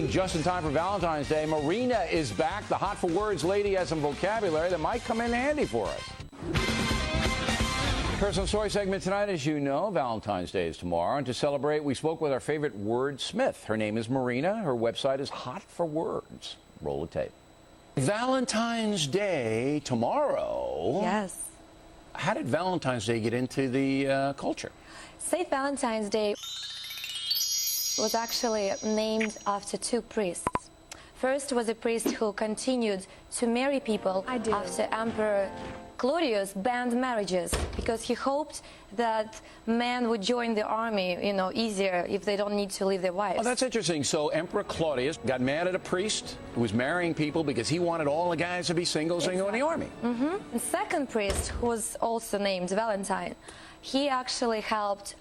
Just in time for Valentine's Day, Marina is back. The Hot for Words lady has some vocabulary that might come in handy for us. Personal story segment tonight. As you know, Valentine's Day is tomorrow, and to celebrate, we spoke with our favorite wordsmith. Her name is Marina. Her website is Hot for Words. Roll the tape. Valentine's Day tomorrow. Yes. How did Valentine's Day get into the culture? St. Valentine's Day was actually named after two priests. First was a priest who continued to marry people after Emperor Claudius banned marriages because he hoped that men would join the army, easier if they don't need to leave their wives. Oh, that's interesting. So Emperor Claudius got mad at a priest who was marrying people because he wanted all the guys to be single in the army. The second priest, who was also named Valentine, he actually helped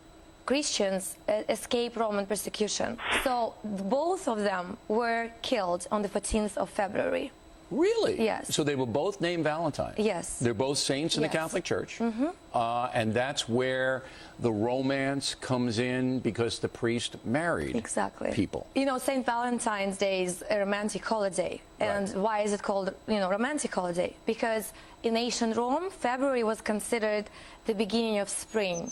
Christians escape Roman persecution. So both of them were killed on the 14th of February. Really? Yes. So they were both named Valentine? Yes. They're both saints in the Catholic Church. And that's where the romance comes in because the priest married people. St. Valentine's Day is a romantic holiday. And why is it called, romantic holiday? Because in ancient Rome, February was considered the beginning of spring,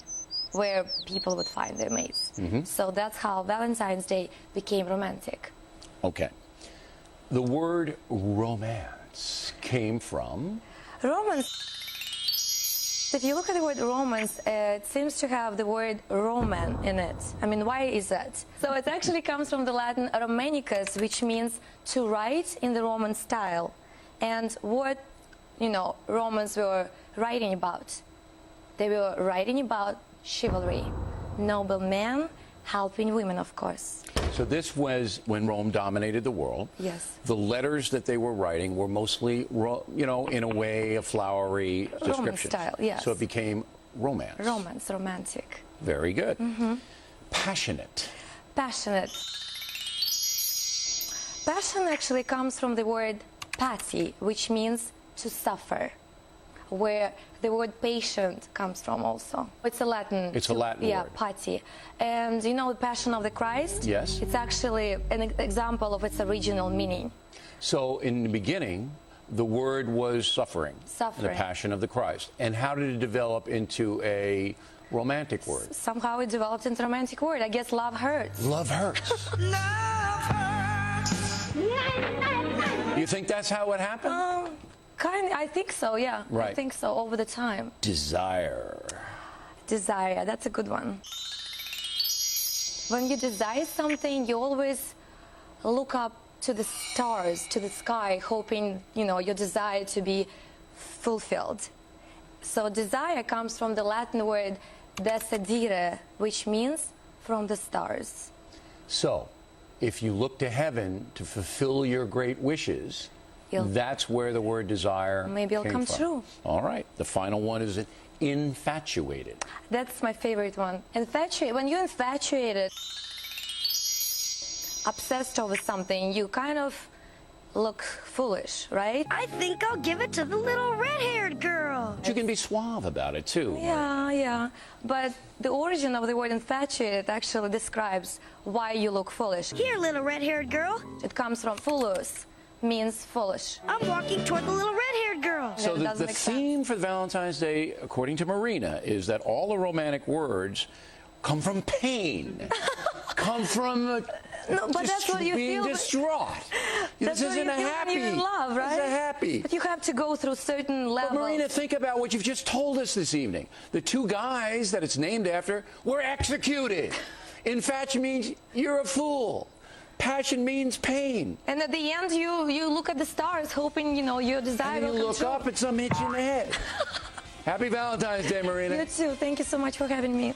where people would find their mates. So that's how Valentine's Day became romantic. Okay. The word romance came from? Romance. If you look at the word romance, it seems to have the word Roman in it. I mean, why is that? So it actually comes from the Latin Romanicus, which means to write in the Roman style. And what, Romans were writing about? They were writing about chivalry, noble men helping women, of course. So this was when Rome dominated the world. Yes. The letters that they were writing were mostly, in a way, a flowery description. Roman style, yes. So it became romance. Romance, romantic. Very good. Passionate. Passionate. Passion actually comes from the word pati, which means to suffer, where the word patient comes from also. It's a Latin. It's a Latin word. Yeah, pati. And the Passion of the Christ? Yes. It's actually an example of its original meaning. So in the beginning, the word was suffering. Suffering. The Passion of the Christ. And how did it develop into a romantic word? Somehow it developed into a romantic word. I guess love hurts. Love hurts. Love hurts. You think that's how it happened? I think so, yeah. Right. I think so, over the time. Desire. Desire, that's a good one. When you desire something, you always look up to the stars, to the sky, hoping, your desire to be fulfilled. So desire comes from the Latin word desidere, which means from the stars. So, if you look to heaven to fulfill your great wishes, that's where the word desire maybe it'll come true. All right. The final one is infatuated. That's my favorite one. Infatuated. When you're infatuated, obsessed over something, you kind of look foolish, right? I think I'll give it to the little red-haired girl. But you can be suave about it, too. Yeah. But the origin of the word infatuated actually describes why you look foolish. Here, little red-haired girl. It comes from foolus, means foolish. I'm walking toward the little red-haired girl. So the theme for Valentine's Day, according to Marina, is that all the romantic words come from pain, come from that's what you being feel. Distraught. This isn't a happy. When you're in love, right? It's a happy. But you have to go through certain levels. But Marina, think about what you've just told us this evening. The two guys that it's named after were executed. Infatuation means you're a fool. Passion means pain. And at the end, you look at the stars, hoping, your desire will come true. And you look up and some hit you in the head. Happy Valentine's Day, Marina. You too. Thank you so much for having me.